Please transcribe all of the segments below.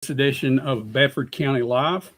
edition of Bedford County Live.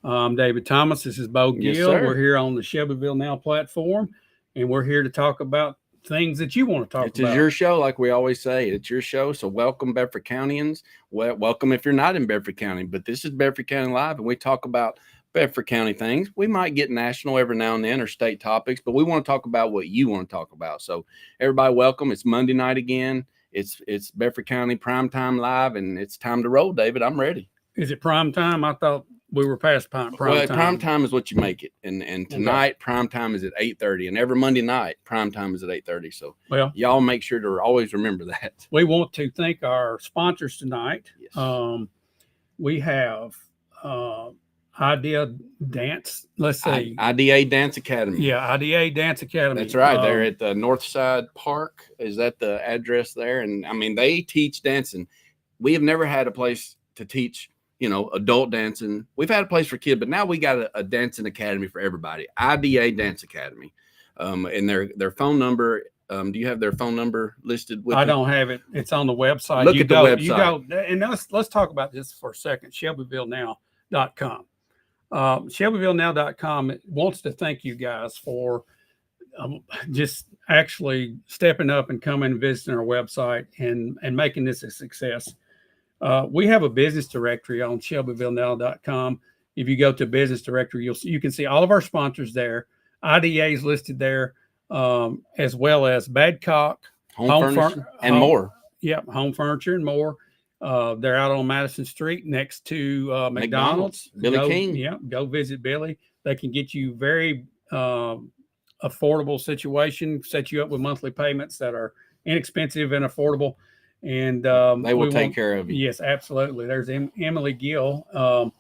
I'm David Thomas. This is Bo Yes, Gill. sir. We're here on the Shelbyville Now platform, and we're here to talk about things that you want to talk It about. is your show, like we always say. It's your show. So welcome, Bedford Countyans. Welcome if you're not in Bedford County. But this is Bedford County Live, and we talk about Bedford County things. We might get national every now and then or state topics, but we want to talk about what you want to talk about. So everybody, welcome. It's Monday night again. It's Bedford County Primetime Live, and it's time to roll, David. I'm ready. Is it prime time? I thought we were past prime Well, time. prime time is what you make it, and tonight prime time is at 8:30, and every Monday night prime time is at 8:30. So Well, y'all make sure to always remember that. we want to thank our sponsors tonight. Yes. We have Idea Dance. Let's see, IDA Dance Academy. yeah, IDA Dance Academy. That's right. They're at the Northside Park. Is that the address there? And I mean, they teach dancing. We have never had a place to teach, adult dancing. We've had a place for kids, but now we got a dancing academy for everybody. IDA Dance Academy. And their phone number. Do you have their phone number listed with I you? don't have it. It's on the website. Look at the website. You go, and let's talk about this for a second. ShelbyvilleNow.com. ShelbyvilleNow.com wants to thank you guys for just actually stepping up and coming and visiting our website and making this a success. We have a business directory on ShelbyvilleNow.com. If you go to business directory, you can see all of our sponsors there. IDA is listed there, as well as Badcock, Home Furniture, and more. Yep, Home Furniture and more. They're out on Madison Street next to McDonald's. Billy King. Yeah, go visit Billy. They can get you very affordable situation, set you up with monthly payments that are inexpensive and affordable. And they will take care of you. Yes, absolutely. There's Emily Gill.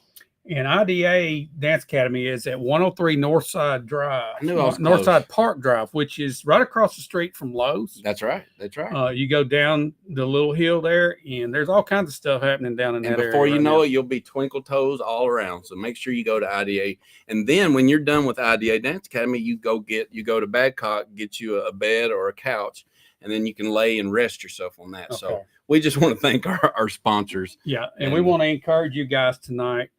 And IDA Dance Academy is at 103 Northside Drive, Northside Park Drive, which is right across the street from Lowe's. That's right. That's right. You go down the little hill there, and there's all kinds of stuff happening down in that area. And before you know it, you'll be twinkle toes all around. So make sure you go to IDA. And then when you're done with IDA Dance Academy, you go to Badcock, get you a bed or a couch, and then you can lay and rest yourself on that. Okay. So we just want to thank our sponsors. Yeah, and we want to encourage you guys tonight.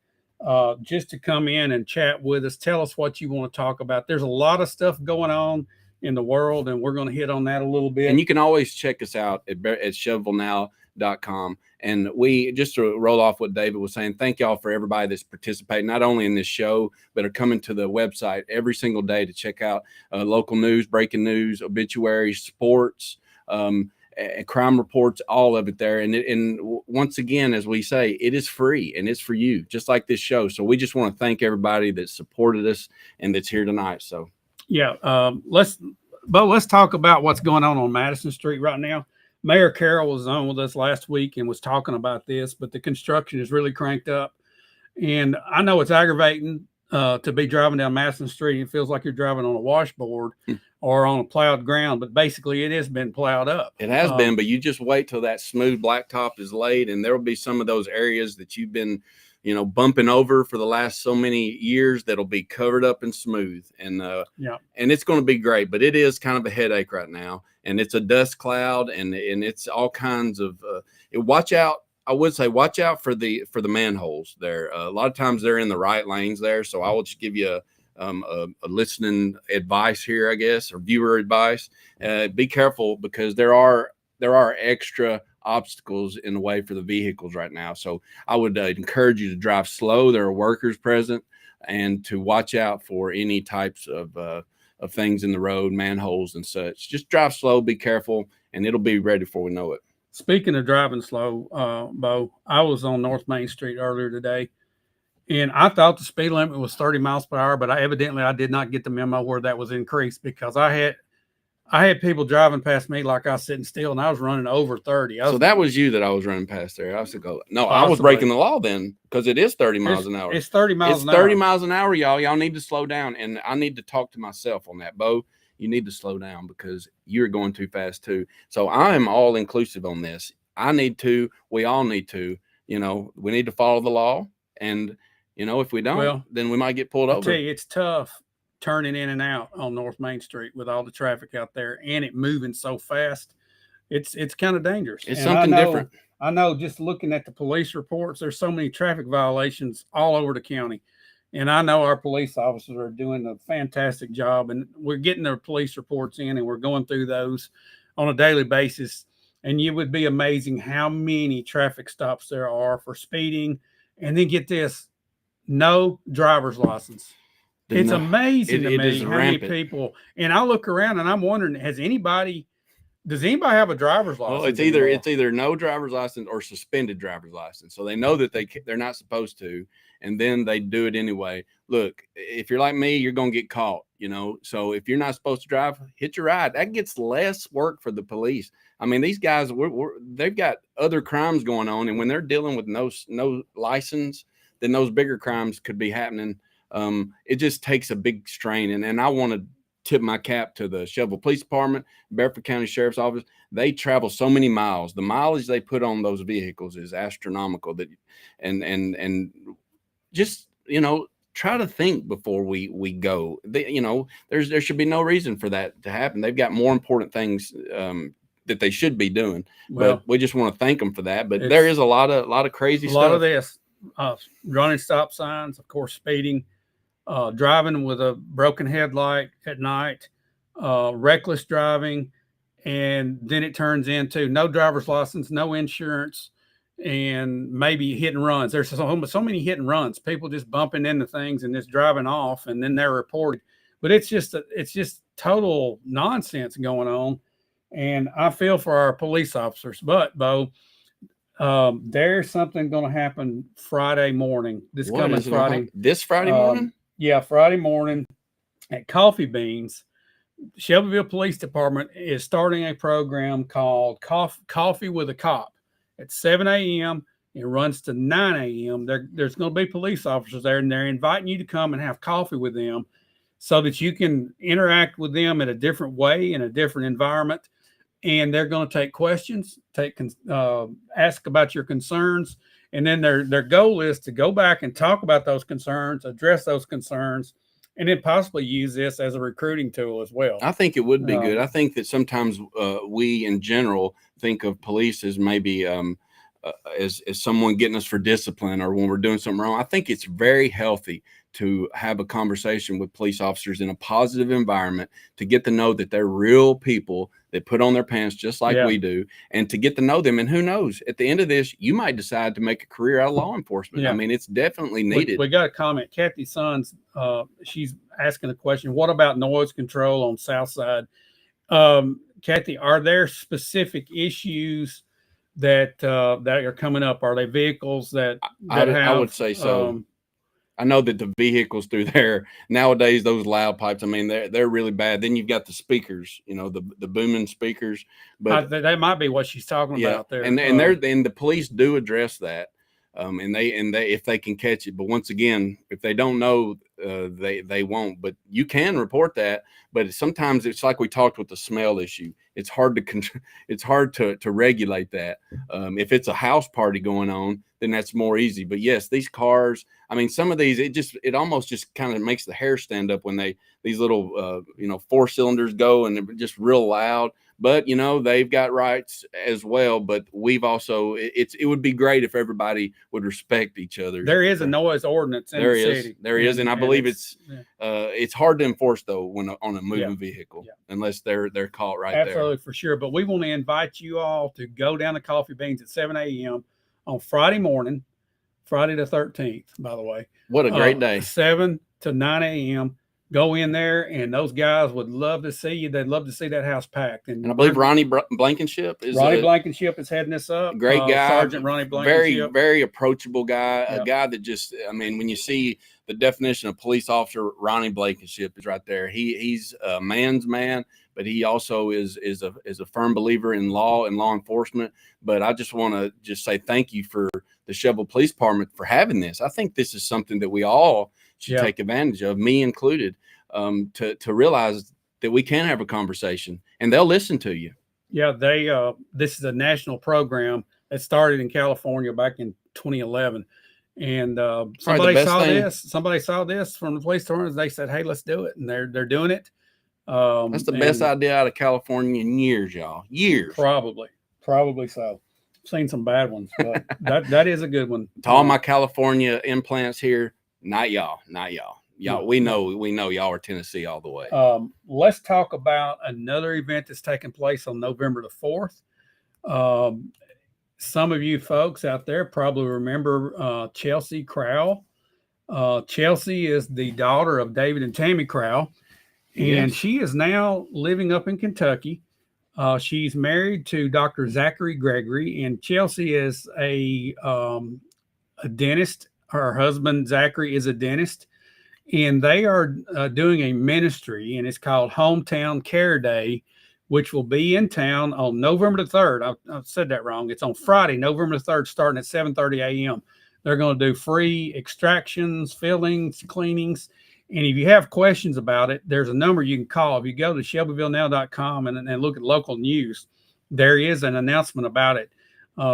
Just to come in and chat with us, tell us what you want to talk about. There's a lot of stuff going on in the world, and we're going to hit on that a little bit. And you can always check us out at ShelbyvilleNow.com. And we, just to roll off what David was saying, thank y'all for everybody that's participating, not only in this show, but are coming to the website every single day to check out local news, breaking news, obituaries, sports, crime reports, all of it there. And once again, as we say, it is free and it's for you, just like this show. So we just want to thank everybody that supported us and that's here tonight. So yeah, let's talk about what's going on Madison Street right now. Mayor Carroll was on with us last week and was talking about this, but the construction is really cranked up. And I know it's aggravating to be driving down Madison Street. It feels like you're driving on a washboard or on a plowed ground, but basically it has been plowed up. It has been, but you just wait till that smooth blacktop is laid, and there will be some of those areas that you've been, bumping over for the last so many years that'll be covered up and smooth. And and it's going to be great, but it is kind of a headache right now, and it's a dust cloud, and it's all kinds of. Watch out. I would say watch out for the manholes there. A lot of times they're in the right lanes there, so I will just give you a listening advice here, I guess, or viewer advice. Be careful because there are extra obstacles in the way for the vehicles right now. So I would encourage you to drive slow. There are workers present, and to watch out for any types of things in the road, manholes and such. Just drive slow, be careful, and it'll be ready before we know it. Speaking of driving slow, Bo, I was on North Main Street earlier today, and I thought the speed limit was 30 miles per hour, but I did not get the memo where that was increased, because I had people driving past me like I was sitting still, and I was running over 30. So that was you that I was running past there. I was go, no, I was breaking the law then, because it is 30 miles an hour. It's 30 miles an hour. It's 30 miles an hour, y'all. Y'all need to slow down, and I need to talk to myself on that, Bo. You need to slow down because you're going too fast too. So I am all inclusive on this. I need to, we all need to, we need to follow the law. And, if we don't, then we might get pulled over. I tell you, it's tough turning in and out on North Main Street with all the traffic out there and it moving so fast. it's kind of dangerous. It's And something different. I know just looking at the police reports, there's so many traffic violations all over the county. And I know our police officers are doing a fantastic job, and we're getting their police reports in, and we're going through those on a daily basis. And you would be amazing how many traffic stops there are for speeding. And then get this, no driver's license. It's amazing to me how many people, and I look around and I'm wondering, does anybody have a driver's license? Well, it's either no driver's license or suspended driver's license. So they know that they're not supposed to, and then they do it anyway. Look, if you're like me, you're gonna get caught. So if you're not supposed to drive, hit your ride. That gets less work for the police. I mean, these guys, they've got other crimes going on, and when they're dealing with no license, then those bigger crimes could be happening. It just takes a big strain, and I want to tip my cap to the Shelbyville Police Department, Bedford County Sheriff's Office. They travel so many miles. The mileage they put on those vehicles is astronomical. And just try to think before we go. There should be no reason for that to happen. They've got more important things that they should be doing. Well, but we just want to thank them for that. But there is a lot of crazy stuff. A lot of this, running stop signs, of course, speeding. Driving with a broken headlight at night, reckless driving, and then it turns into no driver's license, no insurance, and maybe hit and runs. There's so many hit and runs, people just bumping into things and just driving off, and then they're reported. But it's just total nonsense going on, and I feel for our police officers. But Bo, there's something going to happen Friday morning. This Friday morning. Yeah, Friday morning at Coffee Beans, Shelbyville Police Department is starting a program called Coffee with a Cop at 7 a.m. It runs to 9 a.m. There's going to be police officers there, and they're inviting you to come and have coffee with them so that you can interact with them in a different way, in a different environment. And they're going to take questions, ask about your concerns. And then their goal is to go back and talk about those concerns, address those concerns, and then possibly use this as a recruiting tool as well. I think it would be good. I think that sometimes we in general think of police as maybe as someone getting us for discipline or when we're doing something wrong. I think it's very healthy to have a conversation with police officers in a positive environment, to get to know that they're real people that put on their pants just like we do, and to get to know them. And who knows, at the end of this, you might decide to make a career out of law enforcement. I mean, it's definitely needed. We got a comment. Kathy Sons, she's asking a question. What about noise control on South Side? Kathy, are there specific issues that are coming up? Are they vehicles that have? I would say so. I know that the vehicles through there nowadays, those loud pipes, I mean, they're really bad. Then you've got the speakers, the booming speakers. But that might be what she's talking about there. And the police do address that. And they if they can catch it. But once again, if they don't know, they won't. But you can report that. But sometimes it's like we talked with the smell issue. It's hard to regulate that. If it's a house party going on, then that's more easy. But yes, these cars, I mean, some of these, it almost just kind of makes the hair stand up when these little 4 cylinders go, and they're just real loud. But they've got rights as well. But we've also, it would be great if everybody would respect each other. There is a noise ordinance in the city. There is, and I believe it's hard to enforce though when on a moving vehicle, unless they're caught right there. Absolutely, for sure. But we want to invite you all to go down to Coffee Beans at 7 a.m. on Friday morning, Friday the 13th. By the way, what a great day! 7 to 9 a.m. Go in there, and those guys would love to see you. They'd love to see that house packed. And I believe Ronnie Blankenship is heading this up. Great guy, Sergeant Ronnie Blankenship, very approachable guy. A guy that just, I mean, when you see the definition of police officer, Ronnie Blankenship is right there. He's a man's man, but he also is a firm believer in law and law enforcement. But I just want to say thank you for the Shelbyville Police Department for having this. I think this is something that we all should take advantage of, me included, to realize that we can have a conversation and they'll listen to you. Yeah, this is a national program that started in California back in 2011. And somebody saw this from the police department. They said, hey, let's do it. And they're doing it. That's the best idea out of California in years, y'all. Years. Probably so. Seen some bad ones, but that is a good one. To all my California implants here, not y'all. Y'all, we know y'all are Tennessee all the way. Let's talk about another event that's taking place on November the 4th. Some of you folks out there probably remember Chelsea Crowell. Chelsea is the daughter of David and Tammy Crowell, and she is now living up in Kentucky. She's married to Dr. Zachary Gregory, and Chelsea is a dentist. Her husband, Zachary, is a dentist, and they are doing a ministry, and it's called Hometown Care Day, which will be in town on November the 3rd. I said that wrong. It's on Friday, November the 3rd, starting at 7:30 a.m. They're going to do free extractions, fillings, cleanings. And if you have questions about it, there's a number you can call. If you go to shelbyvillenow.com and look at local news, there is an announcement about it.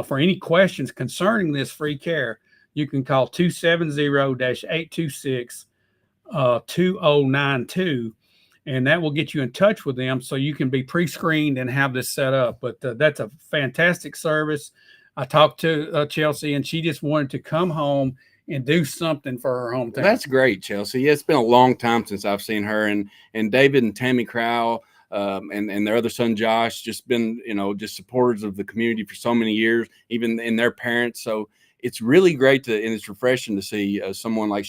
For any questions concerning this free care, you can call 270-826-2092, and that will get you in touch with them so you can be pre-screened and have this set up. But that's a fantastic service. I talked to Chelsea, and she just wanted to come home and do something for her hometown. That's great, Chelsea. It's been a long time since I've seen her, and David and Tammy Crowell and their other son Josh just been just supporters of the community for so many years, even in their parents. So it's really great and it's refreshing to see someone like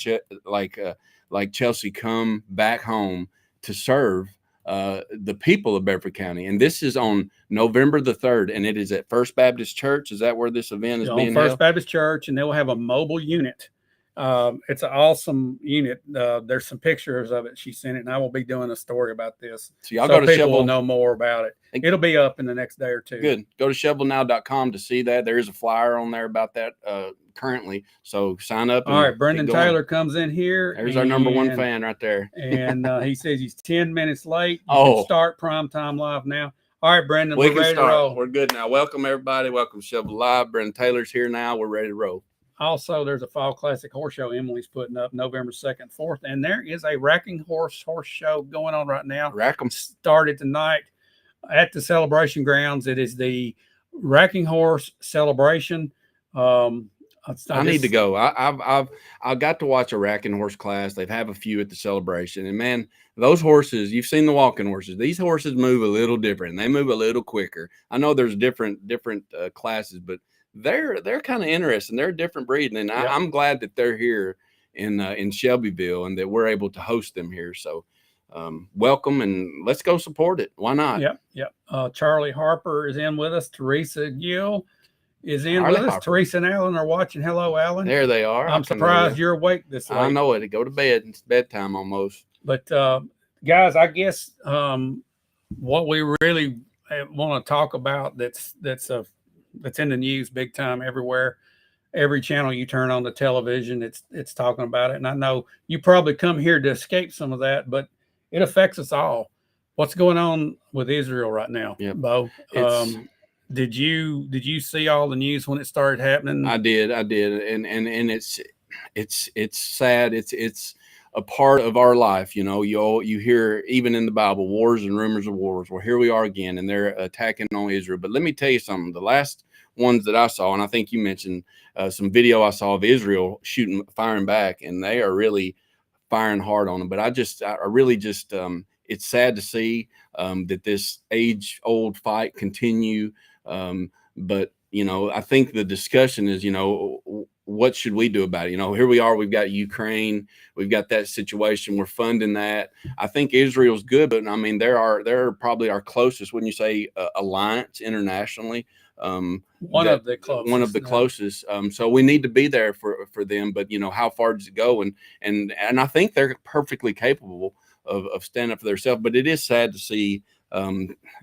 Chelsea come back home to serve the people of Bedford County. And this is on November the 3rd, and it is at First Baptist Church. Is that where this event is being held? First Baptist Church, and they will have a mobile unit. It's an awesome unit. There's some pictures of it. She sent it, and I will be doing a story about this. So y'all go to people will know more about it. It'll be up in the next day or two. Good. Go to shelbyvillenow.com to see that. There is a flyer on there about that currently. So sign up. All right. Brendan Taylor comes in here. There's our number one fan right there. And he says he's 10 minutes late. You can start Primetime Live now. All right, Brendan, we're ready to roll. We're good now. Welcome, everybody. Welcome to Shelby Live. Brendan Taylor's here now. We're ready to roll. Also, there's a Fall Classic Horse Show Emily's putting up November 2nd, 4th. And there is a Racking Horse show going on right now. Rackham started tonight at the celebration grounds. It is the Racking Horse celebration. I need to go. I've got to watch a Racking Horse class. They've have a few at the celebration, and man, those horses, you've seen the walking horses. These horses move a little different. They move a little quicker. I know there's different classes, but they're kind of interesting. They're a different breed, and I'm glad that they're here in Shelbyville and that we're able to host them here. So welcome, and let's go support it. Why not? Yep. Charlie Harper is in with us. Teresa Gill is in with us. Teresa and Alan are watching. Hello, Alan. There they are. I'm surprised you're awake this late. I know it. Go to bed. It's bedtime almost. But guys, I guess what we really want to talk about that's in the news big time everywhere. Every channel you turn on the television, it's talking about it. And I know you probably come here to escape some of that, but it affects us all. What's going on with Israel right now, Bo? Did you see all the news when it started happening? I did, and it's sad. It's a part of our life, You hear even in the Bible wars and rumors of wars. Well, here we are again, and they're attacking on Israel. But let me tell you something. The last ones that I saw, and I think you mentioned some video I saw of Israel firing back, and they are really firing hard on them. But I really just it's sad to see that this age-old fight continue. But I think the discussion is, what should we do about it? Here we are, we've got Ukraine, we've got that situation, we're funding that. I think Israel's good, but I mean, they're probably our closest, wouldn't you say, alliance internationally? One of the closest. So we need to be there for them, but how far does it go? And I think they're perfectly capable of standing up for themselves, but it is sad to see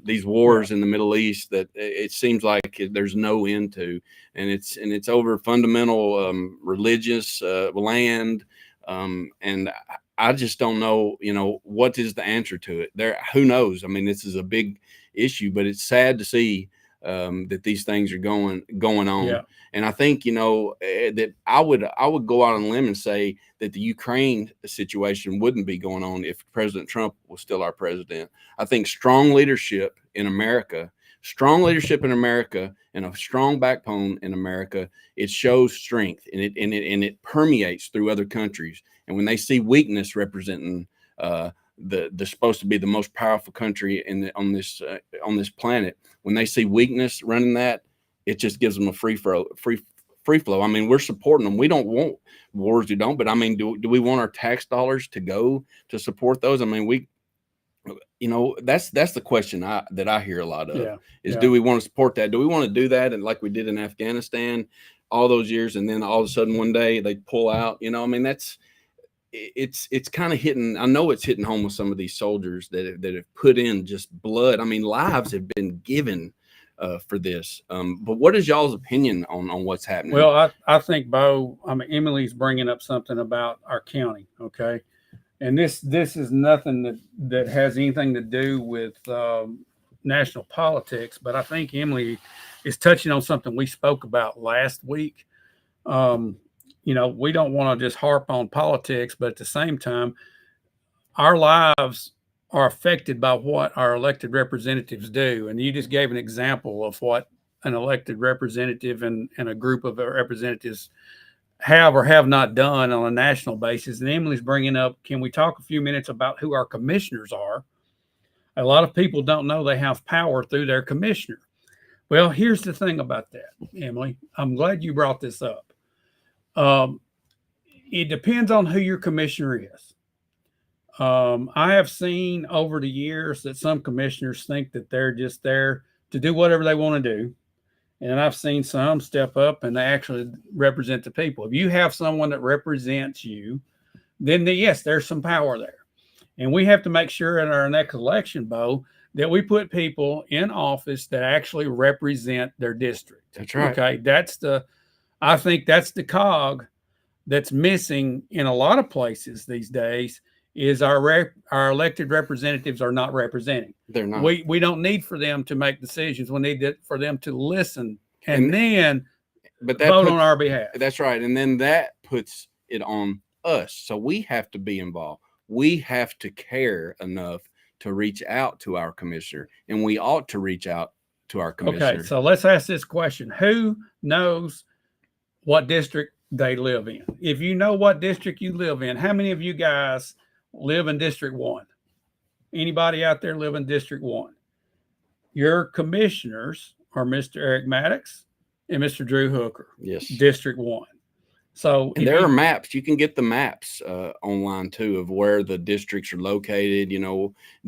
these wars in the Middle East that it seems like there's no end to, and it's over fundamental religious land, and I just don't know, what is the answer to it. Who knows? I mean, this is a big issue, but it's sad to see that these things are going on. Yeah. And I think, that I would go out on a limb and say that the Ukraine situation wouldn't be going on if President Trump was still our president. I think strong leadership in America and a strong backbone in America, it shows strength, and it permeates through other countries. And when they see weakness representing the supposed to be the most powerful country on this planet, when they see weakness running that, it just gives them a free flow. I mean, we're supporting them. We don't want wars, but I mean, do we want our tax dollars to go to support those? I mean, that's the question that I hear a lot of is, do we want to support that? Do we want to do that? And like we did in Afghanistan all those years, and then all of a sudden one day they pull out, I mean, it's kind of hitting. I know it's hitting home with some of these soldiers that have put in just blood. I mean, lives have been given for this. But what is y'all's opinion on what's happening? Well, I think, Bo, I mean, Emily's bringing up something about our county. Okay. And this is nothing that has anything to do with national politics, but I think Emily is touching on something we spoke about last week. We don't want to just harp on politics, but at the same time, our lives are affected by what our elected representatives do. And you just gave an example of what an elected representative and a group of representatives have or have not done on a national basis. And Emily's bringing up, can we talk a few minutes about who our commissioners are? A lot of people don't know they have power through their commissioner. Well, here's the thing about that, Emily. I'm glad you brought this up. It depends on who your commissioner is. I have seen over the years that some commissioners think that they're just there to do whatever they want to do. And I've seen some step up and they actually represent the people. If you have someone that represents you, then yes, there's some power there. And we have to make sure in our next election, Bo, that we put people in office that actually represent their district. That's right. Okay. I think that's the cog that's missing in a lot of places these days, is our elected representatives are not representing. They're not. We don't need for them to make decisions. We need for them to listen and then vote on our behalf. That's right. And then that puts it on us. So we have to be involved. We have to care enough to reach out to our commissioner, and we ought to reach out to our commissioner. Okay, so let's ask this question. Who knows what district they live in? If you know what district you live in, how many of you guys live in District 1? Anybody out there live in District 1? Your commissioners are Mr. Eric Maddox and Mr. Drew Hooker. Yes. District 1. So there are maps. You can get the maps online too of where the districts are located,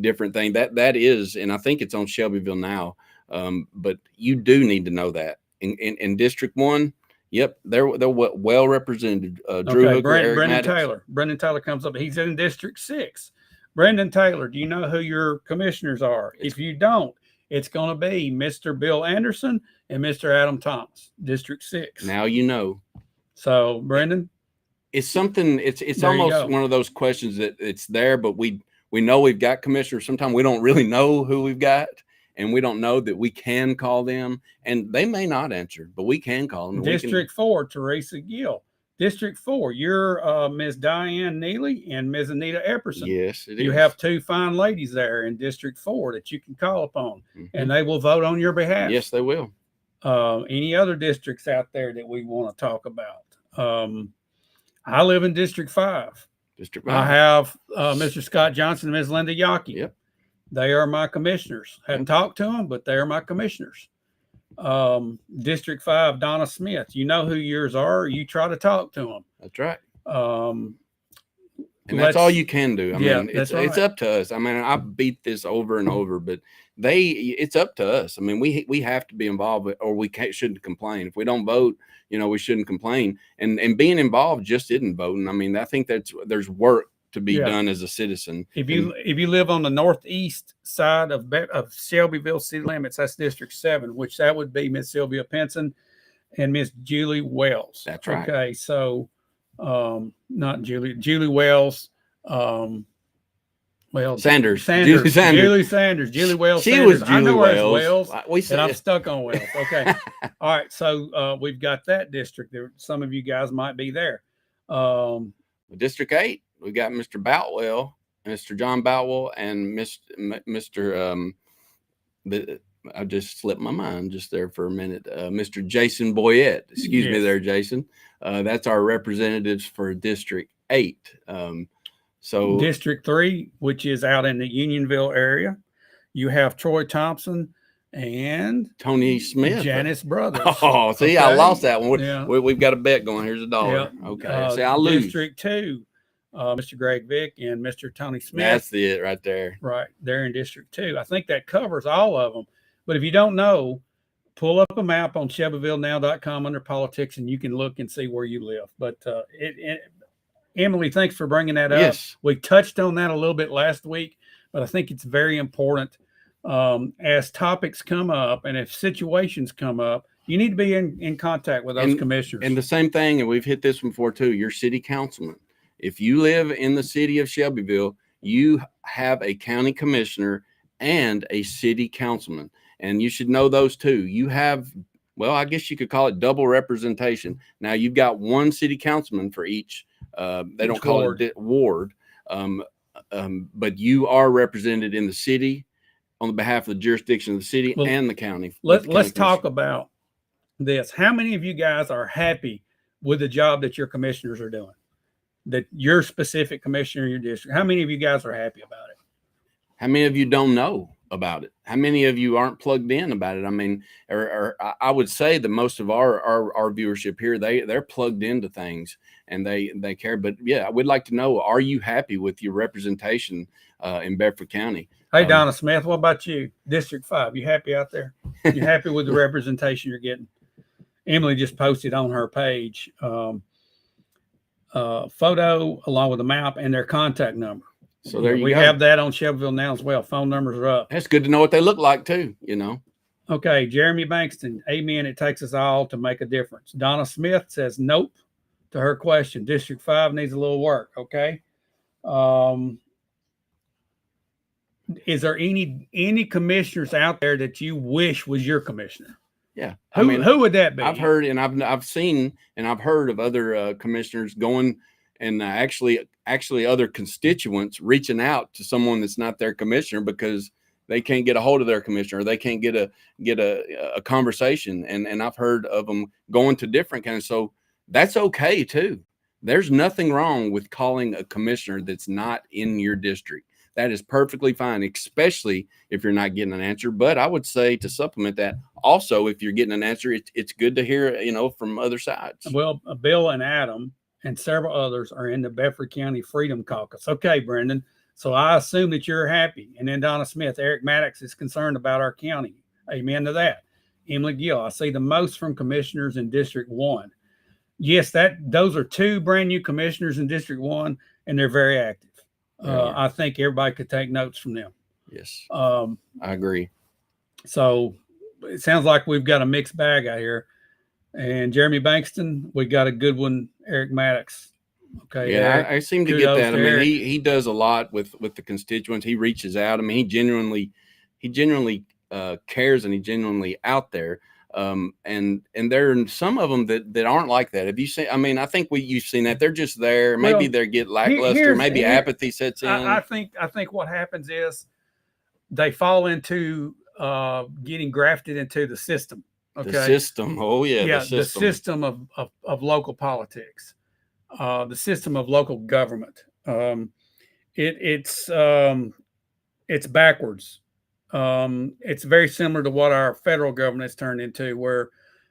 different thing. That is, and I think it's on Shelbyville now. But you do need to know that. In District 1, yep, they're well represented. Drew Hooker, Brendan Maddox. Taylor. Brendan Taylor comes up. He's in District 6. Brendan Taylor, do you know who your commissioners are? If you don't, it's going to be Mr. Bill Anderson and Mr. Adam Thomas, District 6. Now you know. So, Brendan, it's something. It's almost one of those questions that it's there, but we know we've got commissioners. Sometimes we don't really know who we've got. And we don't know that we can call them, and they may not answer, but we can call them. District 4, Teresa Gill. District 4, you're Ms. Diane Neely and Ms. Anita Epperson. Yes, it is. You have two fine ladies there in District 4 that you can call upon, and they will vote on your behalf. Yes, they will. Any other districts out there that we want to talk about? I live in District 5. District 5. I have Mr. Scott Johnson and Ms. Linda Yockey. Yep. They are my commissioners. Hadn't talked to them, but they are my commissioners. District 5, Donna Smith. You know who yours are. You try to talk to them. That's right. And that's all you can do. I mean, it's up to us. I mean, I beat this over and over, but it's up to us. I mean, we have to be involved, or we shouldn't complain. If we don't vote, we shouldn't complain. And being involved just isn't voting. I mean, I think there's work to be done as a citizen. If you live on the northeast side of Shelbyville city limits, that's District 7, which that would be Miss Sylvia Pinson and Miss Julie Wells. That's right. Okay, so not Julie Wells. Well, Sanders. Julie Sanders. Julie Sanders. Julie Wells She Sanders. was Julie I know her as Wells. Wells, We and I'm said, stuck on Wells. Okay. All right. So we've got that district. There, some of you guys might be there. District 8, we got Mr. Boutwell, Mr. John Boutwell, and Mr. I just slipped my mind just there for a minute. Mr. Jason Boyette. Excuse me there, Jason. That's our representatives for District 8. So District 3, which is out in the Unionville area, you have Troy Thompson and Tony Smith, Janice Brothers. Oh, see, okay. I lost that one. Yeah. We've got a bet going. Here's $1. Yeah. Okay, see, I lose. District 2, Mr. Greg Vick and Mr. Tony Smith. That's it right there. Right, they're in District 2. I think that covers all of them. But if you don't know, pull up a map on ShelbyvilleNow.com under politics, and you can look and see where you live. But Emily, thanks for bringing that up. Yes. We touched on that a little bit last week, but I think it's very important as topics come up and if situations come up, you need to be in contact with those commissioners. And the same thing, and we've hit this before too, your city councilman. If you live in the city of Shelbyville, you have a county commissioner and a city councilman, and you should know those two. You have, well, I guess you could call it double representation. Now you've got one city councilman for each. They don't call it ward, but you are represented in the city on the behalf of the jurisdiction of the city and the county. Let's talk about this. How many of you guys are happy with the job that your commissioners are doing? That your specific commissioner in your district, how many of you guys are happy about it? How many of you don't know about it? How many of you aren't plugged in about it? I mean, or I would say that most of our viewership here, they're plugged into things and they care. But yeah, I would like to know, are you happy with your representation in Bedford County? Hey, Donna Smith, what about you? District 5, you happy out there? You happy with the representation you're getting? Emily just posted on her page photo along with a map and their contact number. So there you go. We have that on Shelbyville now as well. Phone numbers are up. That's good to know what they look like too, you know. Okay, Jeremy Bankston, amen. It takes us all to make a difference. Donna Smith says nope to her question. District 5 needs a little work. Okay. Is there any commissioners out there that you wish was your commissioner? Yeah. Who would that be? I've heard and I've seen and I've heard of other commissioners going and actually other constituents reaching out to someone that's not their commissioner because they can't get a hold of their commissioner, or they can't get a conversation. And I've heard of them going to different kinds. So that's okay too. There's nothing wrong with calling a commissioner that's not in your district. That is perfectly fine, especially if you're not getting an answer. But I would say to supplement that, also, if you're getting an answer, it's good to hear, you know, from other sides. Well, Bill and Adam and several others are in the Bedford County Freedom Caucus. Okay, Brendan. So I assume that you're happy. And then Donna Smith, Eric Maddox is concerned about our county. Amen to that. Emily Gill, I see the most from commissioners in District 1. Yes, those are 2 brand new commissioners in District 1, and they're very active. I think everybody could take notes from them. Yes, I agree. So it sounds like we've got a mixed bag out here. And Jeremy Bankston, we got a good one, Eric Maddox. Okay. Yeah, Eric, I seem to get that. I mean, he does a lot with the constituents. He reaches out. I mean, he genuinely cares, and he genuinely out there. And there are some of them that aren't like that. Have you seen? I mean, I think you've seen that. They're just there. Maybe they get lackluster. Maybe apathy sets in. I think what happens is they fall into getting grafted into the system. Okay. The system. Oh yeah. Yeah. The system of local politics, the system of local government. It's backwards. It's very similar to what our federal government has turned into, where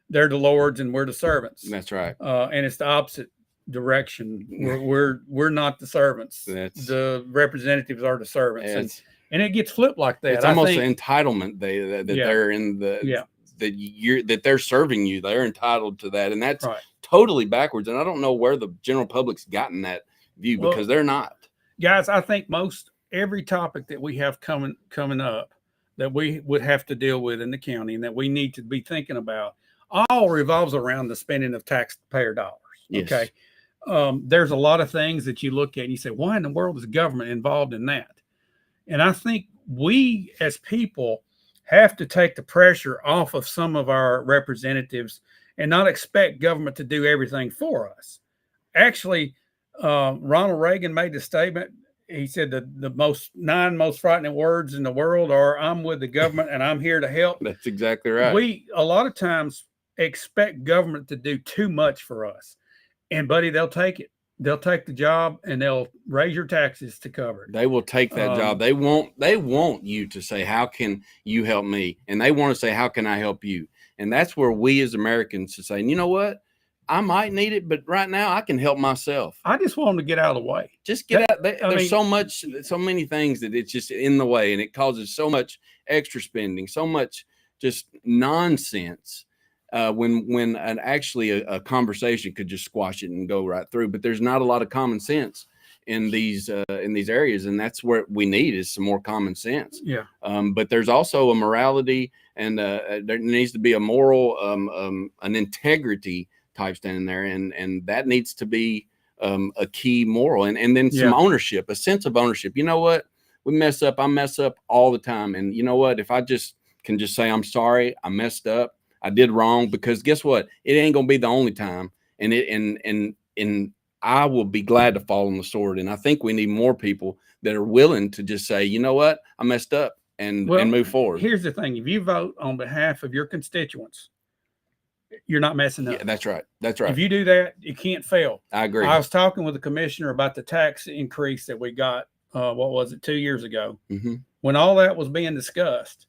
they're the lords and we're the servants. That's right. And it's the opposite direction. We're not the servants. The representatives are the servants, and it gets flipped like that. It's almost an entitlement they're in that they're serving you. They're entitled to that, and that's totally backwards. And I don't know where the general public's gotten that view, because they're not. Guys, I think every topic that we have coming up that we would have to deal with in the county and that we need to be thinking about all revolves around the spending of taxpayer dollars. Yes. Okay. There's a lot of things that you look at and you say, why in the world is government involved in that? And I think we as people have to take the pressure off of some of our representatives and not expect government to do everything for us. Actually, Ronald Reagan made the statement. He said the nine most frightening words in the world are "I'm with the government and I'm here to help." That's exactly right. We a lot of times expect government to do too much for us, and buddy, they'll take it. They'll take the job and they'll raise your taxes to cover it. They will take that job. They want you to say, "How can you help me?" And they want to say, "How can I help you?" And that's where we as Americans to say, you know what? I might need it, but right now I can help myself. I just want them to get out of the way. Just get out. There's so many things that it's just in the way, and it causes so much extra spending, so much just nonsense. When actually a conversation could just squash it and go right through. But there's not a lot of common sense in these areas, and that's what we need is some more common sense. Yeah. But there's also a morality, and there needs to be a moral, an integrity type standing there, and that needs to be a key moral, and then some ownership, a sense of ownership. You know what? We mess up. I mess up all the time, and you know what? If I just can just say I'm sorry, I messed up, I did wrong, because guess what? It ain't gonna be the only time, and I will be glad to fall on the sword. And I think we need more people that are willing to just say, you know what, I messed up, and move forward. Here's the thing: if you vote on behalf of your constituents, you're not messing up. Yeah, that's right. That's right. If you do that, you can't fail. I agree. I was talking with the commissioner about the tax increase that we got. What was it, 2 years ago? Mm-hmm. When all that was being discussed.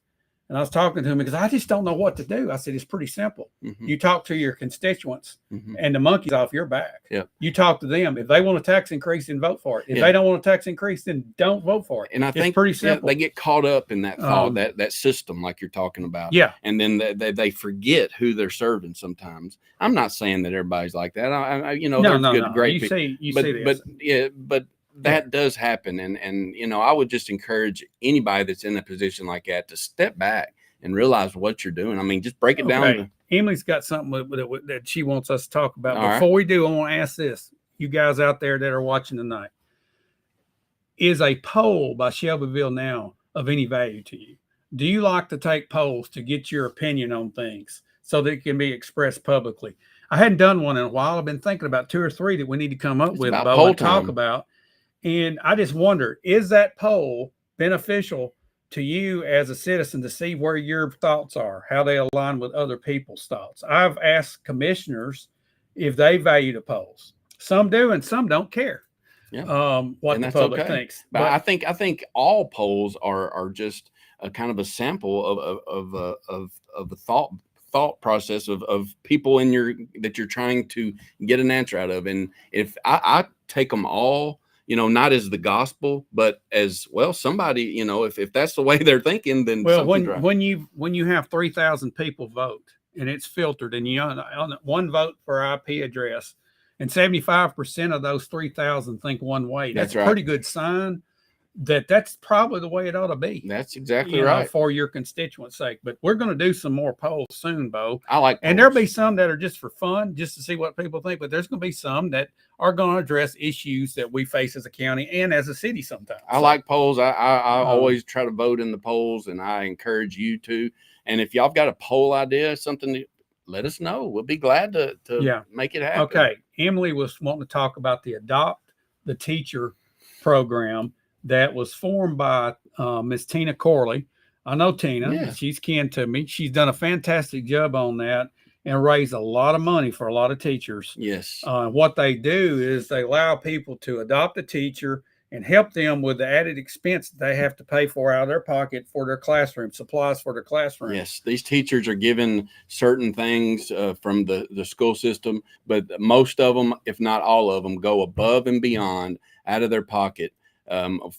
And I was talking to him because I just don't know what to do. I said, it's pretty simple. Mm-hmm. You talk to your constituents mm-hmm. and the monkey's off your back. Yeah. You talk to them. If they want a tax increase, then vote for it. If they don't want a tax increase, then don't vote for it. And I think it's pretty simple. They get caught up in that thought, that system like you're talking about. Yeah. And then they forget who they're serving sometimes. I'm not saying that everybody's like that. There's great people. You see this. But that does happen. And I would just encourage anybody that's in a position like that to step back and realize what you're doing. I mean, just break it down. Emily's got something that she wants us to talk about. All Before right. we do, I want to ask this. You guys out there that are watching tonight, is a poll by Shelbyville Now of any value to you? Do you like to take polls to get your opinion on things so that it can be expressed publicly? I hadn't done one in a while. I've been thinking about 2 or 3 that we need to come up with and talk about. And I just wonder, is that poll beneficial to you as a citizen to see where your thoughts are, how they align with other people's thoughts? I've asked commissioners if they value the polls. Some do, and some don't care. Yeah. What the public thinks. But I think all polls are just a kind of a sample of the thought process of people that you're trying to get an answer out of. And if I take them all, not as the gospel, but as well, somebody, if that's the way they're thinking, then when you have 3,000 people vote and it's filtered, and you on one vote for IP address, and 75% of those 3,000 think one way, that's a pretty good sign that's probably the way it ought to be. That's exactly right, for your constituents' sake. But we're going to do some more polls soon, Bo. I like polls. And there'll be some that are just for fun, just to see what people think. But there's going to be some that are going to address issues that we face as a county and as a city sometimes. I like polls. I always try to vote in the polls, and I encourage you to. And if y'all got a poll idea, something, let us know. We'll be glad to make it happen. Okay. Emily was wanting to talk about the Adopt the Teacher program that was formed by Miss Tina Corley. I know Tina. Yeah. She's kin to me. She's done a fantastic job on that and raised a lot of money for a lot of teachers. Yes. What they do is they allow people to adopt a teacher and help them with the added expense that they have to pay for out of their pocket for their classroom, supplies for their classroom. Yes, these teachers are given certain things from the school system, but most of them, if not all of them, go above and beyond out of their pocket.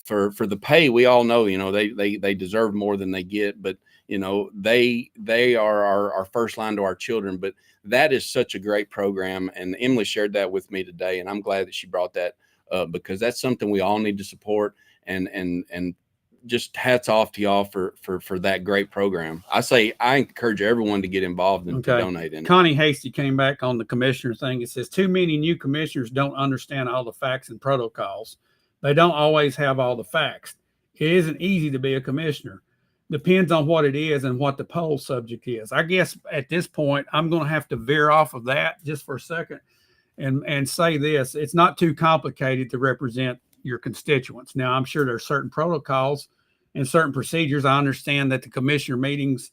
For the pay. We all know, they deserve more than they get, but they are our first line to our children. But that is such a great program, and Emily shared that with me today, and I'm glad that she brought that up, because that's something we all need to support, and just hats off to y'all for that great program. I encourage everyone to get involved and to donate in it. Connie Hasty came back on the commissioner thing. It says too many new commissioners don't understand all the facts and protocols. They don't always have all the facts. It isn't easy to be a commissioner. Depends on what it is and what the poll subject is. I guess at this point, I'm going to have to veer off of that just for a second and say this. It's not too complicated to represent your constituents. Now, I'm sure there are certain protocols and certain procedures. I understand that the commissioner meetings,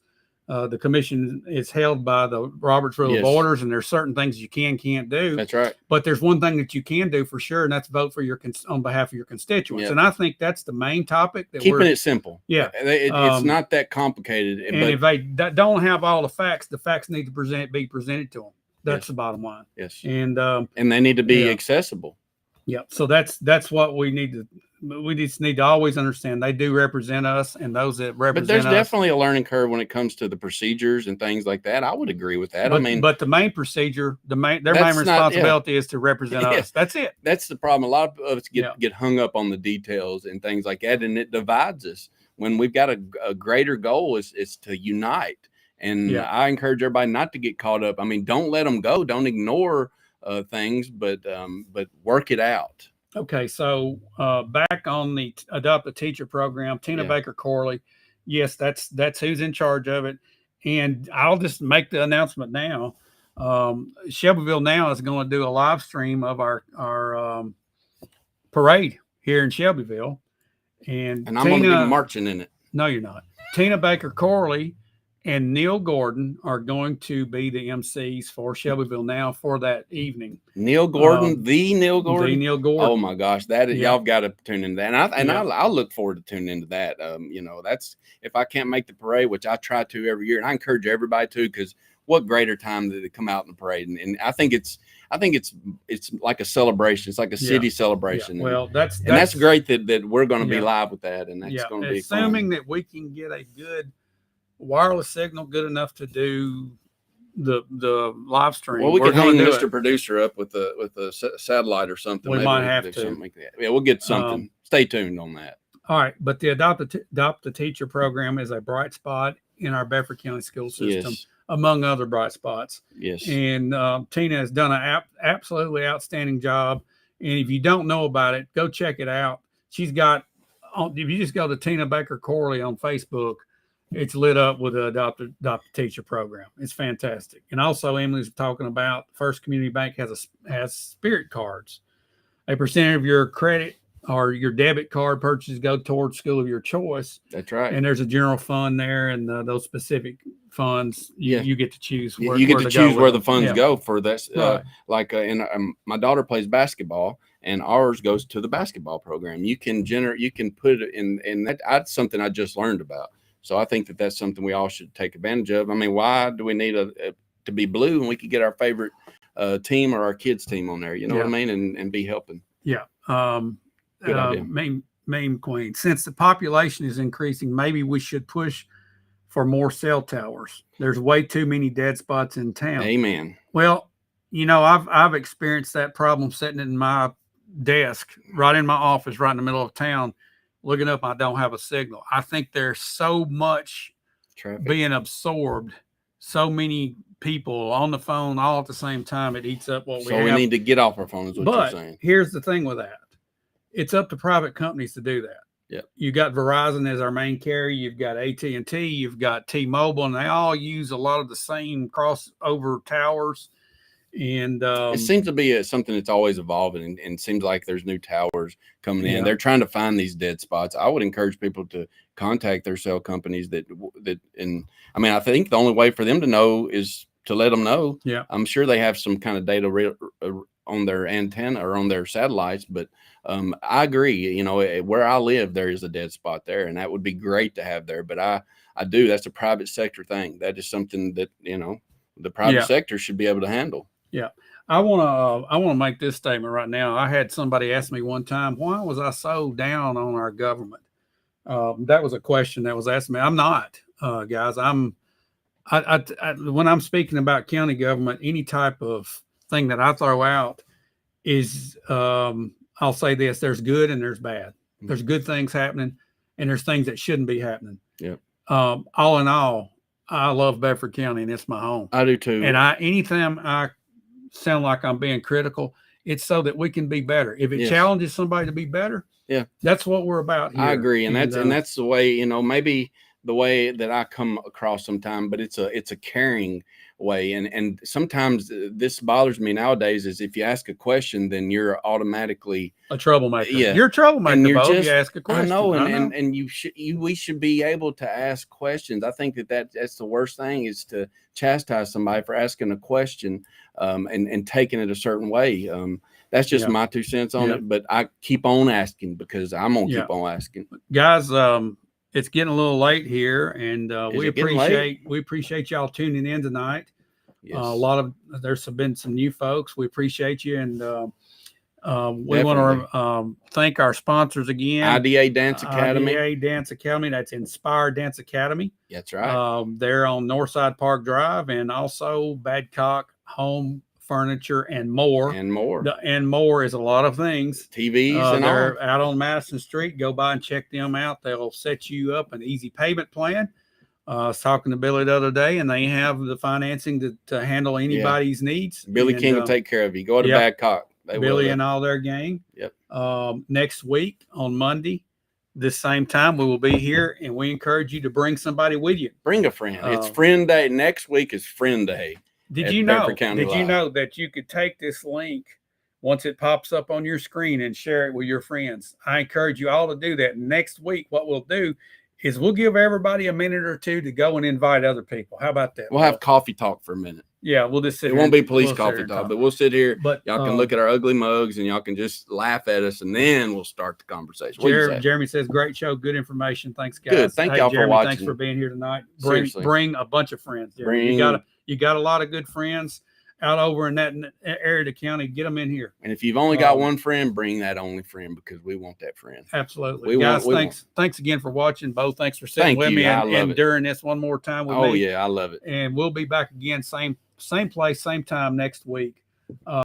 the commission is held by the Roberts Rule of Orders, and there's certain things you can't do. That's right. But there's one thing that you can do for sure, and that's vote for your on behalf of your constituents. And I think that's the main topic. That Keeping it simple. Yeah, it's not that complicated. And if they don't have all the facts need to be presented to them. That's the bottom line. Yes, and they need to be accessible. Yeah, so that's what we need to. We just need to always understand they do represent us, and those that represent. But there's definitely a learning curve when it comes to the procedures and things like that. I would agree with that. But the main procedure, their main responsibility is to represent us. That's it. That's the problem. A lot of us get hung up on the details and things like that, and it divides us. When we've got a greater goal is to unite. And I encourage everybody not to get caught up. I mean, don't let them go. Don't ignore things, but work it out. Okay, so back on the Adopt a Teacher program, Tina Baker Corley, yes, that's who's in charge of it. And I'll just make the announcement now. Shelbyville Now is going to do a live stream of our parade here in Shelbyville, and I'm going to be marching in it. No, you're not. Tina Baker Corley and Neil Gordon are going to be the MCs for Shelbyville Now for that evening. Neil Gordon, the Neil Gordon? The Neil Gordon. Oh, my gosh. Y'all got to tune into that. And I'll look forward to tuning into that. That's if I can't make the parade, which I try to every year. And I encourage everybody to, because what greater time to come out in the parade. And I think it's like a celebration. It's like a city celebration. Yeah. Well, that's great that we're going to be live with that. And that's going to be assuming that we can get a good wireless signal good enough to do the live stream. Well, we could hang Mr. Producer up with a satellite or something. We might have to. Something like that. Yeah, we'll get something. Stay tuned on that. All right, but the Adopt a Teacher program is a bright spot in our Bedford County school system, among other bright spots. Yes. And Tina has done an absolutely outstanding job. And if you don't know about it, go check it out. She's got, if you just go to Tina Baker Corley on Facebook, it's lit up with the Adopt a Teacher program. It's fantastic. And also, Emily's talking about First Community Bank has Spirit cards. A percentage of your credit or your debit card purchases go towards school of your choice. That's right. And there's a general fund there, and those specific funds you get to choose. You get to choose where the funds go for this. Right. My daughter plays basketball, and ours goes to the basketball program. You can put it in that. That's something I just learned about. So I think that's something we all should take advantage of. I mean, why do we need to be blue when we could get our favorite team or our kids' team on there? You know what I mean? And be helping. Yeah. Good idea. Meme Queen. Since the population is increasing, maybe we should push for more cell towers. There's way too many dead spots in town. Amen. Well, I've experienced that problem sitting in my desk, right in my office, right in the middle of town. Looking up, I don't have a signal. I think there's so much traffic being absorbed, so many people on the phone all at the same time. It eats up what we have. So we need to get off our phones. What you're saying? Here's the thing with that: it's up to private companies to do that. Yeah, you got Verizon as our main carrier. You've got AT&T. You've got T-Mobile, and they all use a lot of the same crossover towers. And it seems to be something that's always evolving, and seems like there's new towers coming in. They're trying to find these dead spots. I would encourage people to contact their cell companies and I mean, I think the only way for them to know is to let them know. Yeah, I'm sure they have some kind of data on their antenna or on their satellites, but I agree. Where I live, there is a dead spot there, and that would be great to have there. But I do. That's a private sector thing. That is something that the private sector should be able to handle. Yeah. I want to make this statement right now. I had somebody ask me one time, why was I so down on our government? That was a question that was asked me. I'm not, guys. When I'm speaking about county government, any type of thing that I throw out is, I'll say this, there's good and there's bad. There's good things happening and there's things that shouldn't be happening. Yeah. All in all, I love Bedford County and it's my home. I do too. And anytime I sound like I'm being critical, It's so that we can be better. If it Yes. challenges somebody to be better, yeah, that's what we're about here. I agree, and that's the way, you know, maybe the way that I come across sometimes, but it's a caring way, and sometimes this bothers me nowadays is if you ask a question, then you're automatically a troublemaker. Yeah, You're a troublemaker, and you're Bo, if just you ask a question. I know, and we should be able to ask questions. I think that's the worst thing is to chastise somebody for asking a question and taking it a certain way. That's just my 2 cents on it, but I keep on asking because I'm gonna keep on asking. Guys, it's getting a little late here, and we appreciate y'all tuning in tonight. Yes. There's been some new folks. We appreciate you, and we want to thank our sponsors again. IDA Dance Academy. IDA Dance Academy. That's Inspired Dance Academy. That's right. They're on Northside Park Drive, and also Badcock Home Furniture and More. And more. And more is a lot of things. TVs and they're out on Madison Street. Go by and check them out. They'll set you up an easy payment plan. I was talking to Billy the other day, and they have the financing to handle anybody's needs. Billy King will take care of you. Go to Badcock. Billy and all their gang. Yep. Next week on Monday, this same time, we will be here, and we encourage you to bring somebody with you. Bring a friend. It's Friend Day. Next week is Friend Day. Did you know that you could take this link once it pops up on your screen and share it with your friends? I encourage you all to do that. Next week, what we'll do is we'll give everybody a minute or two to go and invite other people. How about that? We'll have coffee talk for a minute. Yeah, we'll just sit here. It won't be police coffee talk, but we'll sit here. But y'all can look at our ugly mugs and y'all can just laugh at us, and then we'll start the conversation. Jeremy says, great show, good information. Thanks, guys. Good. Thank y'all for watching. Thanks for being here tonight. Seriously. Bring a bunch of friends. Jeremy. You got a lot of good friends out over in that area of the county. Get them in here. And if you've only got one friend, bring that only friend because we want that friend. Absolutely. Guys, thanks again for watching. Bo, thanks for sitting with me and during this one more time with me. Oh, yeah, I love it. And we'll be back again, same place, same time next week.